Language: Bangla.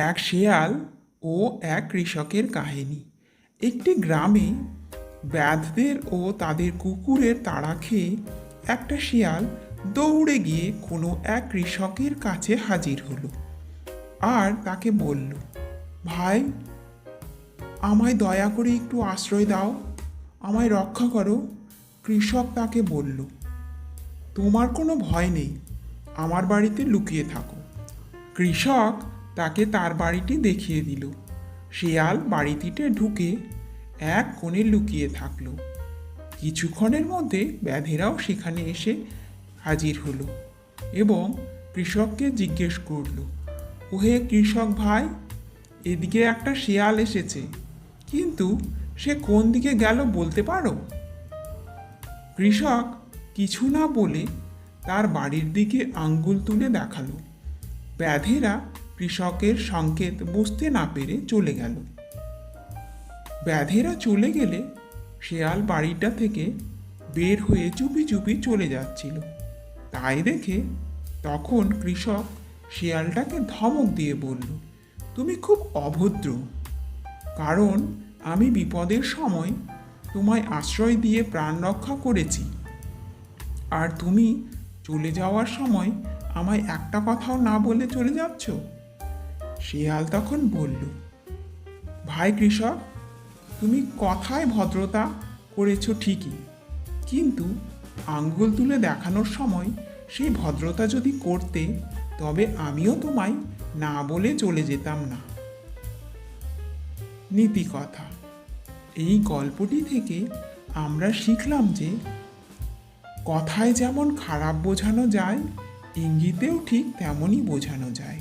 এক শেয়াল ও এক কৃষকের কাহিনী। একটি গ্রামে ব্যাধদের ও তাদের কুকুরের তাড়া খেয়ে একটা শিয়াল দৌড়ে গিয়ে কোনো এক কৃষকের কাছে হাজির হলো আর তাকে বলল, ভাই, আমায় দয়া করে একটু আশ্রয় দাও, আমায় রক্ষা করো। কৃষক তাকে বলল, তোমার কোনো ভয় নেই, আমার বাড়িতে লুকিয়ে থাকো। কৃষক তাকে তার বাড়িটি দেখিয়ে দিল। শিয়াল বাড়িটিতে ঢুকে এক কোণে লুকিয়ে থাকলো। কিছুক্ষণের মধ্যে ব্যাধেরাও সেখানে এসে হাজির হলো এবং কৃষককে জিজ্ঞেস করল, ওহে কৃষক ভাই, এদিকে একটা শিয়াল এসেছে, কিন্তু সে কোন দিকে গেল বলতে পারো? কৃষক কিছু না বলে তার বাড়ির দিকে আঙ্গুল তুলে দেখালো। ব্যাধেরা কৃষকের সংকেত বুঝতে না পেরে চলে গেল। ব্যাধেরা চলে গেলে শেয়াল বাড়িটা থেকে বের হয়ে চুপি চুপি চলে যাচ্ছিল। তাই দেখে তখন কৃষক শেয়ালটাকে ধমক দিয়ে বলল, তুমি খুব অভদ্র, কারণ আমি বিপদের সময় তোমায় আশ্রয় দিয়ে প্রাণ রক্ষা করেছি, আর তুমি চলে যাওয়ার সময় আমায় একটা কথাও না বলে চলে যাচ্ছ। শিয়াল তখন বলল, ভাই কৃষক, তুমি কথায় ভদ্রতা করেছো ঠিকই, কিন্তু আঙ্গুল তুলে দেখানোর সময় সেই ভদ্রতা যদি করতে, তবে আমিও তোমায় না বলে চলে যেতাম না। নীতি কথা, এই গল্পটি থেকে আমরা শিখলাম যে কথায় যেমন খারাপ বোঝানো যায়, ইঙ্গিতেও ঠিক তেমনই বোঝানো যায়।